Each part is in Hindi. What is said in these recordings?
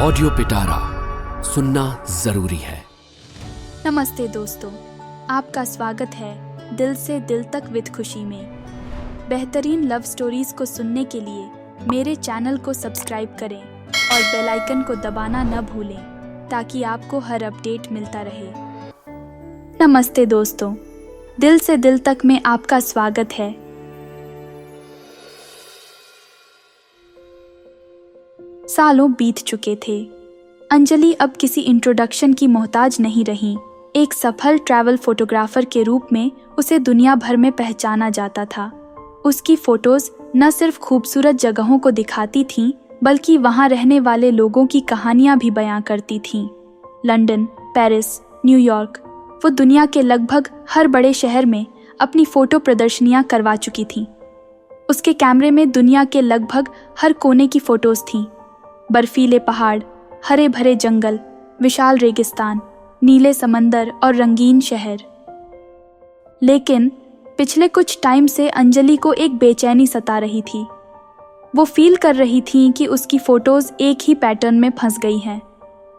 ऑडियो पिटारा सुनना जरूरी है। नमस्ते दोस्तों, आपका स्वागत है दिल से दिल तक विद खुशी में। बेहतरीन लव स्टोरीज को सुनने के लिए मेरे चैनल को सब्सक्राइब करें और बेल आइकन को दबाना न भूलें ताकि आपको हर अपडेट मिलता रहे। नमस्ते दोस्तों, दिल से दिल तक में आपका स्वागत है। सालों बीत चुके थे। अंजलि अब किसी इंट्रोडक्शन की मोहताज नहीं रही। एक सफल ट्रैवल फोटोग्राफर के रूप में उसे दुनिया भर में पहचाना जाता था। उसकी फोटोज न सिर्फ खूबसूरत जगहों को दिखाती थीं, बल्कि वहां रहने वाले लोगों की कहानियां भी बयां करती थीं। लंदन, पेरिस, न्यूयॉर्क, वो दुनिया के लगभग हर बड़े शहर में अपनी फोटो प्रदर्शनियां करवा चुकी थीं। उसके कैमरे में दुनिया के लगभग हर कोने की फोटोज थीं। बर्फीले पहाड़, हरे भरे जंगल, विशाल रेगिस्तान, नीले समंदर और रंगीन शहर। लेकिन पिछले कुछ टाइम से अंजलि को एक बेचैनी सता रही थी। वो फील कर रही थी कि उसकी फोटोज एक ही पैटर्न में फंस गई हैं।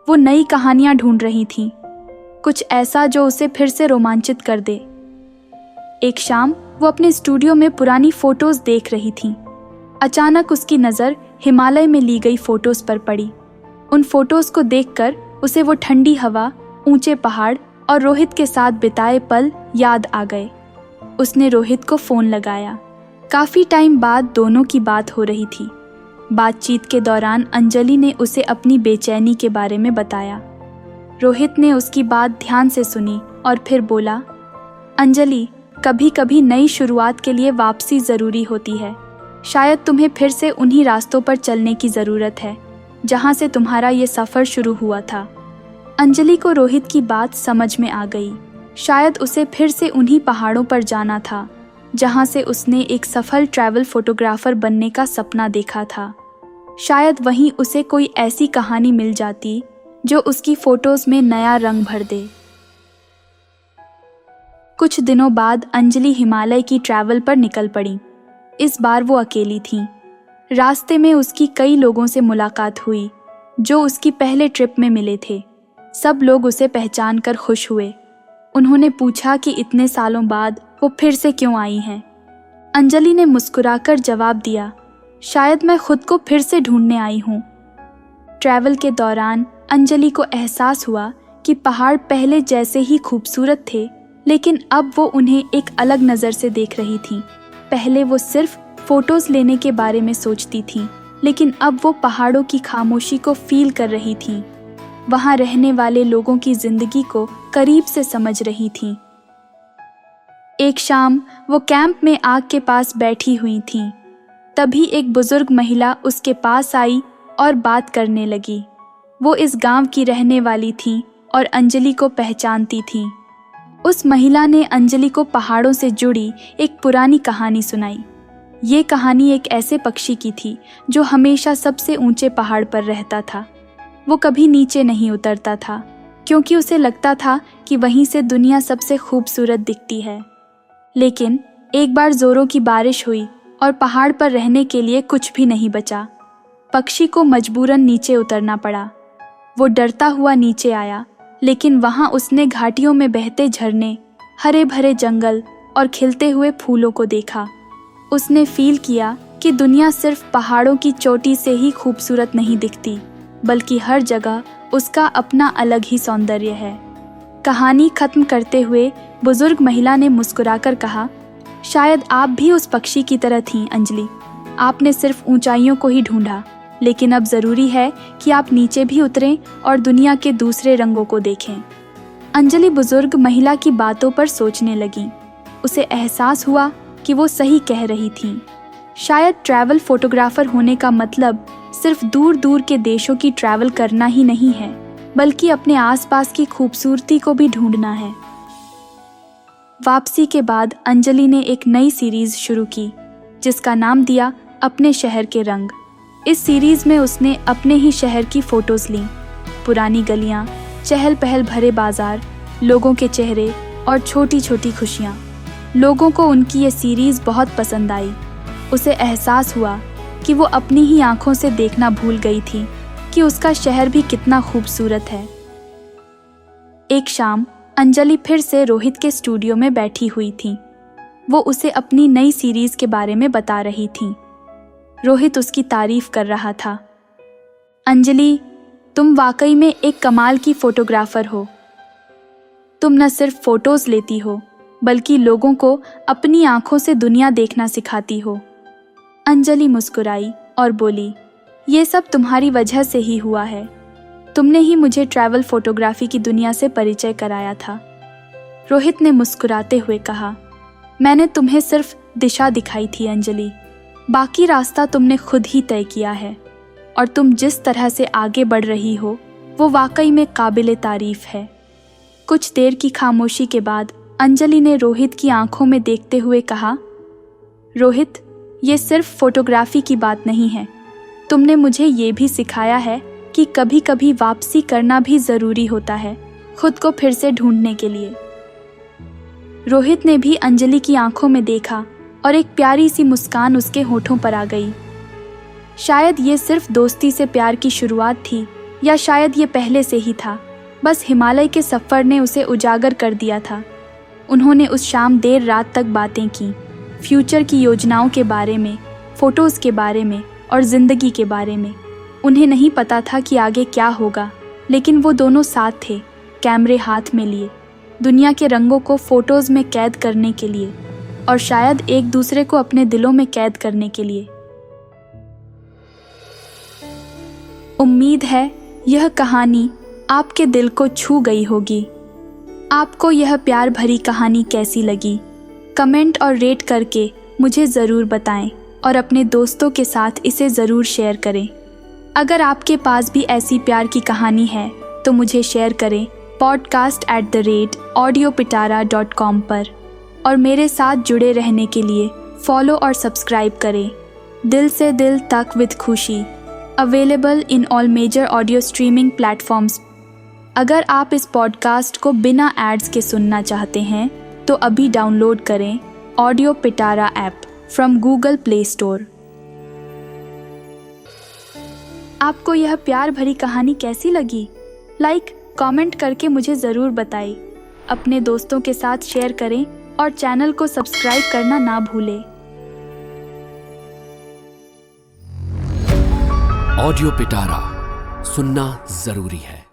वो नई कहानियां ढूंढ रही थी, कुछ ऐसा जो उसे फिर से रोमांचित कर दे। एक शाम वो अपने स्टूडियो में पुरानी फोटोज देख रही थी। अचानक उसकी नज़र हिमालय में ली गई फोटोज पर पड़ी। उन फोटोज को देखकर उसे वो ठंडी हवा, ऊंचे पहाड़ और रोहित के साथ बिताए पल याद आ गए। उसने रोहित को फ़ोन लगाया। काफ़ी टाइम बाद दोनों की बात हो रही थी। बातचीत के दौरान अंजलि ने उसे अपनी बेचैनी के बारे में बताया। रोहित ने उसकी बात ध्यान से सुनी और फिर बोला, अंजलि, कभी कभी नई शुरुआत के लिए वापसी ज़रूरी होती है। शायद तुम्हें फिर से उन्हीं रास्तों पर चलने की ज़रूरत है जहाँ से तुम्हारा ये सफ़र शुरू हुआ था। अंजलि को रोहित की बात समझ में आ गई। शायद उसे फिर से उन्हीं पहाड़ों पर जाना था जहाँ से उसने एक सफल ट्रैवल फोटोग्राफर बनने का सपना देखा था। शायद वहीं उसे कोई ऐसी कहानी मिल जाती जो उसकी फ़ोटोज़ में नया रंग भर दे। कुछ दिनों बाद अंजलि हिमालय की ट्रैवल पर निकल पड़ी। इस बार वो अकेली थी। रास्ते में उसकी कई लोगों से मुलाकात हुई जो उसकी पहले ट्रिप में मिले थे। सब लोग उसे पहचान कर खुश हुए। उन्होंने पूछा कि इतने सालों बाद वो फिर से क्यों आई हैं। अंजलि ने मुस्कुराकर जवाब दिया, शायद मैं खुद को फिर से ढूंढने आई हूँ। ट्रैवल के दौरान अंजलि को एहसास हुआ कि पहाड़ पहले जैसे ही खूबसूरत थे, लेकिन अब वो उन्हें एक अलग नज़र से देख रही थी। पहले वो सिर्फ फोटोज लेने के बारे में सोचती थी, लेकिन अब वो पहाड़ों की खामोशी को फील कर रही थी। वहाँ रहने वाले लोगों की जिंदगी को करीब से समझ रही थी। एक शाम वो कैंप में आग के पास बैठी हुई थी। तभी एक बुजुर्ग महिला उसके पास आई और बात करने लगी। वो इस गांव की रहने वाली थी और अंजलि को पहचानती थी। उस महिला ने अंजलि को पहाड़ों से जुड़ी एक पुरानी कहानी सुनाई। ये कहानी एक ऐसे पक्षी की थी जो हमेशा सबसे ऊंचे पहाड़ पर रहता था। वो कभी नीचे नहीं उतरता था क्योंकि उसे लगता था कि वहीं से दुनिया सबसे खूबसूरत दिखती है। लेकिन एक बार जोरों की बारिश हुई और पहाड़ पर रहने के लिए कुछ भी नहीं बचा। पक्षी को मजबूरन नीचे उतरना पड़ा। वो डरता हुआ नीचे आया, लेकिन वहाँ उसने घाटियों में बहते झरने, हरे भरे जंगल और खिलते हुए फूलों को देखा। उसने फील किया कि दुनिया सिर्फ पहाड़ों की चोटी से ही खूबसूरत नहीं दिखती, बल्कि हर जगह उसका अपना अलग ही सौंदर्य है। कहानी खत्म करते हुए बुजुर्ग महिला ने मुस्कुराकर कहा, शायद आप भी उस पक्षी की तरह थीं अंजलि। आपने सिर्फ ऊंचाइयों को ही ढूंढा, लेकिन अब ज़रूरी है कि आप नीचे भी उतरें और दुनिया के दूसरे रंगों को देखें। अंजलि बुजुर्ग महिला की बातों पर सोचने लगी। उसे एहसास हुआ कि वो सही कह रही थी। शायद ट्रैवल फोटोग्राफर होने का मतलब सिर्फ दूर दूर के देशों की ट्रैवल करना ही नहीं है, बल्कि अपने आसपास की खूबसूरती को भी ढूंढना है। वापसी के बाद अंजलि ने एक नई सीरीज शुरू की जिसका नाम दिया अपने शहर के रंग। इस सीरीज में उसने अपने ही शहर की फोटोज लीं। पुरानी गलियां, चहल पहल भरे बाजार, लोगों के चेहरे और छोटी छोटी खुशियां। लोगों को उनकी ये सीरीज बहुत पसंद आई। उसे एहसास हुआ कि वो अपनी ही आंखों से देखना भूल गई थी। कि उसका शहर भी कितना खूबसूरत है। एक शाम अंजलि फिर से रोहित के स्टूडियो में बैठी हुई थी। वो उसे अपनी नई सीरीज के बारे में बता रही थी। रोहित उसकी तारीफ कर रहा था। अंजलि, तुम वाकई में एक कमाल की फोटोग्राफर हो। तुम न सिर्फ फोटोज लेती हो बल्कि लोगों को अपनी आंखों से दुनिया देखना सिखाती हो। अंजलि मुस्कुराई और बोली, ये सब तुम्हारी वजह से ही हुआ है। तुमने ही मुझे ट्रैवल फोटोग्राफी की दुनिया से परिचय कराया था। रोहित ने मुस्कुराते हुए कहा, मैंने तुम्हें सिर्फ दिशा दिखाई थी अंजलि, बाकी रास्ता तुमने खुद ही तय किया है और तुम जिस तरह से आगे बढ़ रही हो वो वाकई में काबिले तारीफ है। कुछ देर की खामोशी के बाद अंजलि ने रोहित की आंखों में देखते हुए कहा, रोहित, ये सिर्फ फोटोग्राफी की बात नहीं है। तुमने मुझे ये भी सिखाया है कि कभी कभी वापसी करना भी ज़रूरी होता है, खुद को फिर से ढूंढने के लिए। रोहित ने भी अंजलि की आंखों में देखा और एक प्यारी सी मुस्कान उसके होठों पर आ गई। शायद ये सिर्फ दोस्ती से प्यार की शुरुआत थी या शायद ये पहले से ही था। बस हिमालय के सफ़र ने उसे उजागर कर दिया था। उन्होंने उस शाम देर रात तक बातें की, फ्यूचर की योजनाओं के बारे में, फ़ोटोज़ के बारे में और ज़िंदगी के बारे में। उन्हें नहीं पता था कि आगे क्या होगा, लेकिन वो दोनों साथ थे, कैमरे हाथ में लिए, दुनिया के रंगों को फ़ोटोज़ में कैद करने के लिए और शायद एक दूसरे को अपने दिलों में कैद करने के लिए। उम्मीद है यह कहानी आपके दिल को छू गई होगी। आपको यह प्यार भरी कहानी कैसी लगी? कमेंट और रेट करके मुझे ज़रूर बताएं और अपने दोस्तों के साथ इसे ज़रूर शेयर करें। अगर आपके पास भी ऐसी प्यार की कहानी है तो मुझे शेयर करें podcast@audiopitara.com पर और मेरे साथ जुड़े रहने के लिए फॉलो और सब्सक्राइब करें। दिल से दिल तक विद खुशी, available in all major audio streaming platforms. अगर आप इस पॉडकास्ट को बिना एड्स के सुनना चाहते हैं तो अभी डाउनलोड करें audio Pitara app from Google play store. आपको यह प्यार भरी कहानी कैसी लगी? कमेंट करके मुझे ज़रूर बताएं। अपने दोस्तों के साथ शेयर करें और चैनल को सब्सक्राइब करना ना भूलें। ऑडियो पिटारा सुनना जरूरी है।